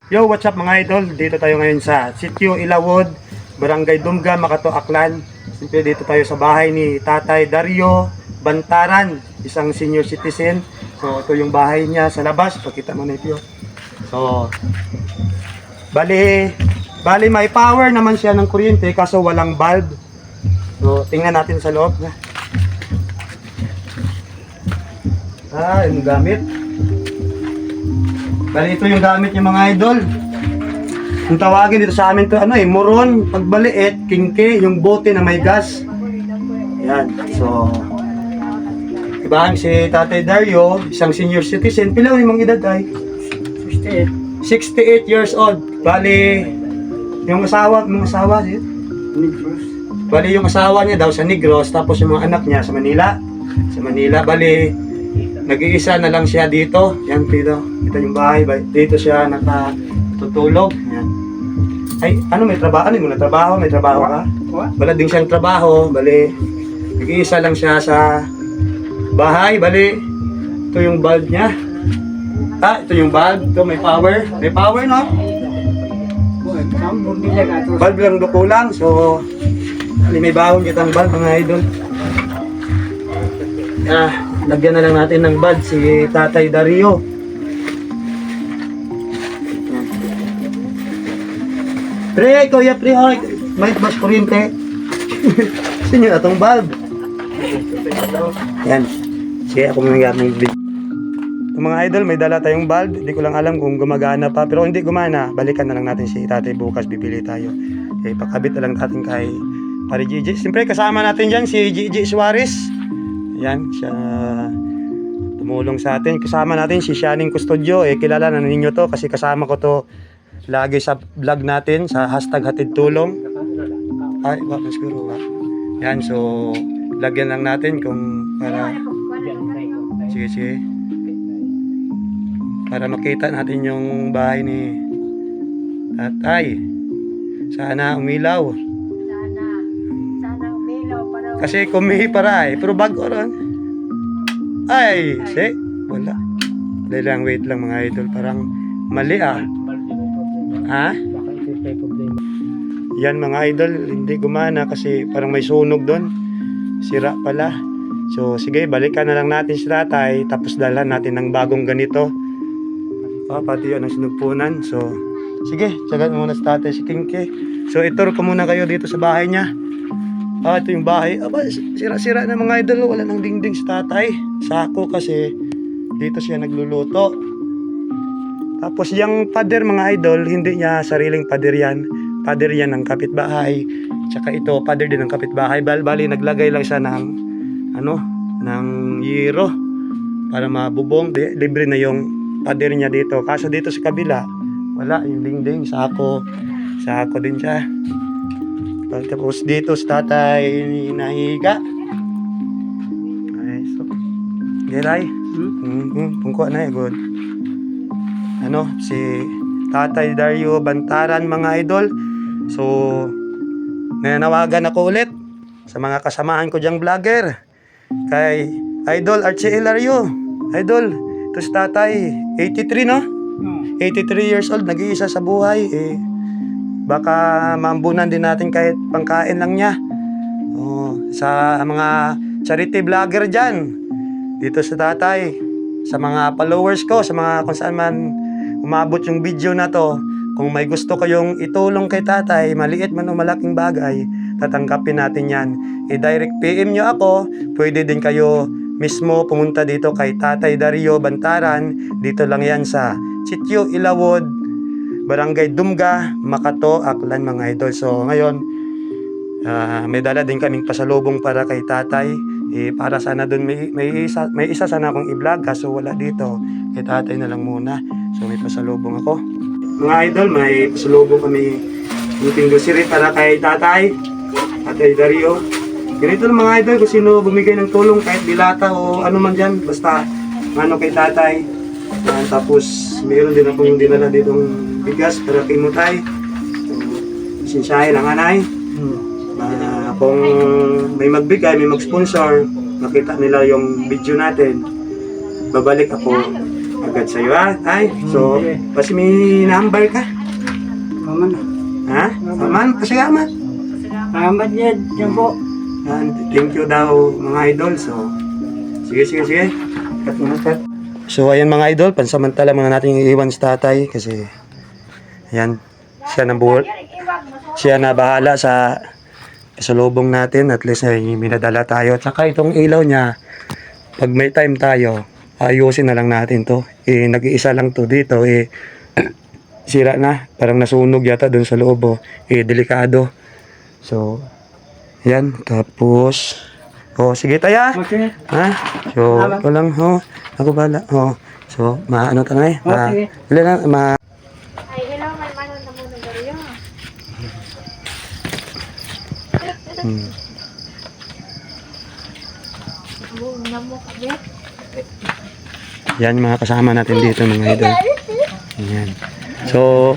Yo, what's up mga idol? Dito tayo ngayon sa Sitio Ilawod, Barangay Dumga, Makato, Aklan. Siyempre dito tayo sa bahay ni Tatay Dario Bantaran, isang senior citizen. So ito yung bahay niya sa labas. Pakita mo na ito. So, bali may power naman siya ng kuryente kaso walang bulb. So tingnan natin sa loob. Yung gamit. Bali ito yung gamit niya mga idol. Yung tawagin dito sa amin to moron, pagbaliit, kingke, yung bote na may gas. Yan. So iba si Tatay Dario, isang senior citizen. Pila yung mga edad ay? 68 years old. Bali yung asawa siya. Bali yung asawa niya daw sa Negros, tapos yung mga anak niya sa Manila. Bali nag-iisa na lang siya dito. Yan, dito yung bahay. Dito siya nakatutulog. Yan. Ay, may trabaho? May trabaho ka? Wala din siyang trabaho. Bali, nag-iisa lang siya sa bahay. Bali, ito yung bulb niya. Ito yung bulb. Ito, may power. May power, no? Bulb lang dukulang. So, may bahon kitang bulb, mga idol. Lagyan na lang natin ng bulb si Tatay Dario. Pre, kuya pre, may bas kuryente. Sino atong bulb? Yan. Sige, ako muna gamit ng video. Mga idol, may dala tayong bulb. Hindi ko lang alam kung gumagana pa. Pero hindi gumana, balikan na lang natin si Tatay bukas. Bibili tayo. Okay, pakabit na lang natin kay Pare Gigi. Siyempre, kasama natin dyan si Gigi Suarez. Yan, siya tumulong sa atin. Kasama natin si Shining Custodio. Kilala na ninyo to kasi kasama ko to lagi sa vlog natin sa #HatidTulong. Ay, siguro. Yan, so lagyan lang natin kung para sige. Para makita natin yung bahay ni Tatay. Sana umilaw. Kasi kumihi para pero bago ron. Ay, wala. Wait lang mga idol, parang mali Yan mga idol, hindi gumana kasi parang may sunog doon. Sira pala. So sige, balikan na lang natin si Tatay tapos dalhan natin ng bagong ganito. Pati yun ang sinugpunan. So sige, tsagaan muna si Tatay si Kingke. So itur ko muna kayo dito sa bahay niya. Ito yung bahay. Sira-sira na mga idol. Wala nang dingding sa Tatay. Sako kasi dito siya nagluluto. Tapos yung pader mga idol, hindi niya sariling pader yan. Pader yan ng kapitbahay. Tsaka ito, pader din ng kapitbahay. Bali, naglagay lang siya ng ng yero para mabubong. Libre na yung pader niya dito. Kaso dito sa kabila, wala yung dingding. Sako din siya. Tapos dito sa Tatay nahiga. Ay, so Geray. Pungko na good. Si Tatay Dario Bantaran mga idol. So nanawagan ako ulit sa mga kasamahan ko diyang vlogger. Kay Idol Archie Hilario. Idol, ito si Tatay 83 no? 83 years old, nag-iisa sa buhay baka maambunan din natin kahit pangkain lang niya. Sa mga charity vlogger dyan, dito sa Tatay, sa mga followers ko, sa mga kung saan man umabot yung video na to, kung may gusto kayong itulong kay Tatay, maliit man o malaking bagay, tatanggapin natin yan. I-direct PM nyo ako, pwede din kayo mismo pumunta dito kay Tatay Dario Bantaran. Dito lang yan sa Sitio Ilawod, Barangay Dumga, Makato, Aklan mga idol. So ngayon, may dala din kaming pasalubong para kay Tatay. Para sana doon may isa sana akong i-vlog kaso wala dito. Kay Tatay na lang muna. So may pasalubong ako. Mga idol, may pasalubong kami meeting grocery para kay Tatay Dario. Ganito lang mga idol, kung sino bumigay ng tulong kahit dilata o ano man dyan, basta kay Tatay. Tapos mayroon din akong dinala ditong bigas para kay Mutay. Sinsahe lang anay. Kung may magbigay, may mag-sponsor, nakita nila yung video natin, babalik ako agad sa'yo ha, tay. So, kasi may number ka. Maman. Ha? Aman, pasalamat. Salamat yan. Yan po. Thank you daw mga idol. So, sige. Cut muna, cut. So, ayan mga idol, pansamantala muna natin iiwan si tatay kasi ayan, siya na bahala sa pasalubong natin. At least ay minadala tayo. At saka itong ilaw niya, pag may time tayo, ayusin na lang natin to. Nag-iisa lang to dito. Sira na. Parang nasunog yata dun sa loob. Delikado. So, yan. Tapos, sige tayo. Okay. Ha? So, ito lang. Ako bala. So, maano ta na eh. Okay. Ilan lang, Ay, hello, may manon na muna gariyo. Namo kabe. yan mga kasama natin dito mga idol. Yan. So,